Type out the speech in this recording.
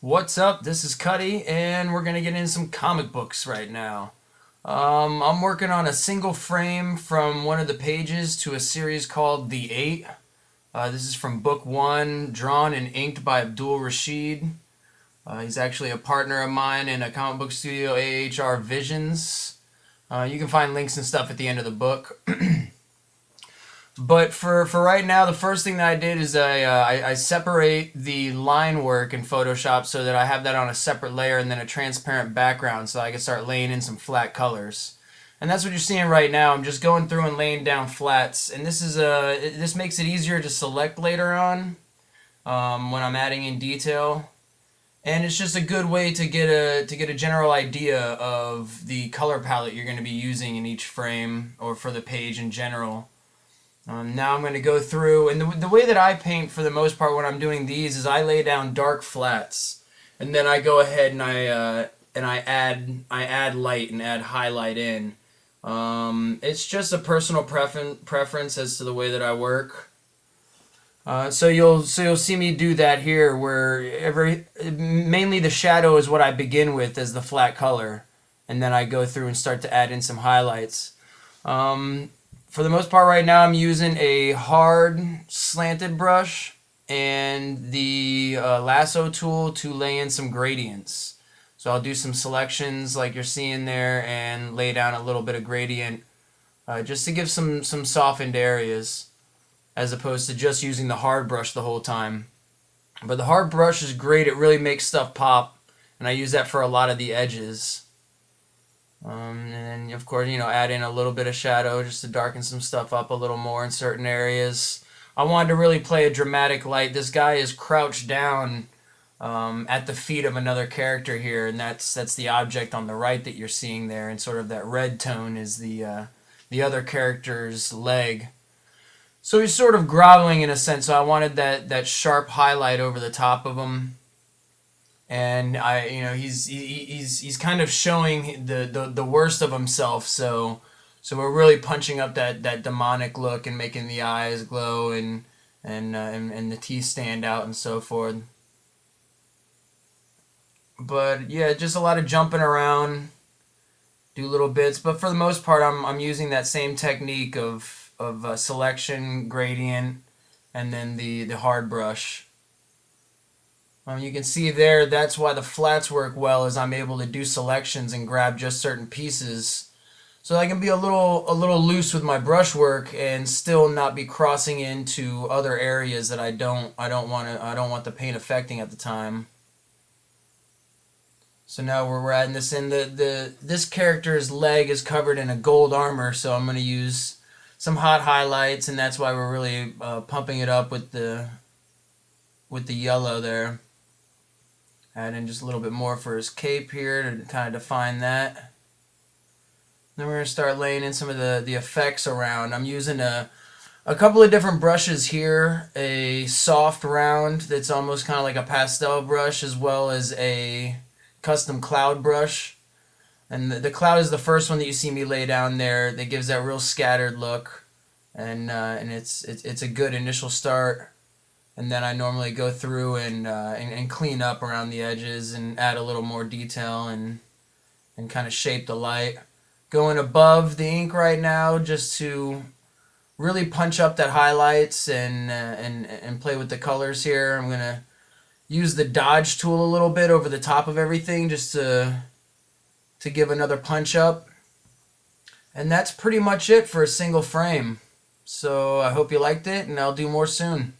What's up? This is Cutti, and we're gonna get into some comic books right now. I'm working on a single frame from one of the pages to a series called The Eight. This is from book one, drawn and inked by Abdul Rashid. He's actually a partner of mine in a comic book studio, AHR Visions. You can find links and stuff at the end of the book. But for right now, the first thing that I did is I separate the line work in Photoshop so that I have that on a separate layer and then a transparent background so I can start laying in some flat colors. And that's what you're seeing right now. I'm just going through and laying down flats, and this makes it easier to select later on when I'm adding in detail. And it's just a good way to get a general idea of the color palette you're going to be using in each frame or for the page in general. Now I'm going to go through, and the way that I paint for the most part when I'm doing these is I lay down dark flats, and then I go ahead and I add light and add highlight in. It's just a personal preference as to the way that I work. So you'll see me do that here, where mainly the shadow is what I begin with as the flat color, and then I go through and start to add in some highlights. For the most part right now I'm using a hard slanted brush and the lasso tool to lay in some gradients. So I'll do some selections like you're seeing there and lay down a little bit of gradient just to give some softened areas as opposed to just using the hard brush the whole time. But the hard brush is great, it really makes stuff pop, and I use that for a lot of the edges. And then, of course, add in a little bit of shadow just to darken some stuff up a little more in certain areas. I wanted to really play a dramatic light. This guy is crouched down at the feet of another character here, and that's the object on the right that you're seeing there, and sort of that red tone is the other character's leg. So he's sort of groveling in a sense, so I wanted that sharp highlight over the top of him. And he's kind of showing the worst of himself, so we're really punching up that demonic look and making the eyes glow and the teeth stand out and so forth. But yeah, just a lot of jumping around, do little bits, but for the most part I'm using that same technique of selection, gradient, and then the hard brush. You can see there, that's why the flats work well, is I'm able to do selections and grab just certain pieces. So I can be a little loose with my brush work and still not be crossing into other areas that I don't want the paint affecting at the time. So now we're adding this in. This character's leg is covered in a gold armor, so I'm going to use some hot highlights, and that's why we're really pumping it up with the yellow there. Add in just a little bit more for his cape here to kind of define that. Then we're going to start laying in some of the effects around. I'm using a couple of different brushes here. A soft round that's almost kind of like a pastel brush, as well as a custom cloud brush. And the cloud is the first one that you see me lay down there that gives that real scattered look. And it's a good initial start. And then I normally go through and clean up around the edges and add a little more detail and kind of shape the light. Going above the ink right now just to really punch up that highlights and play with the colors here. I'm going to use the dodge tool a little bit over the top of everything just to give another punch up. And that's pretty much it for a single frame. So I hope you liked it, and I'll do more soon.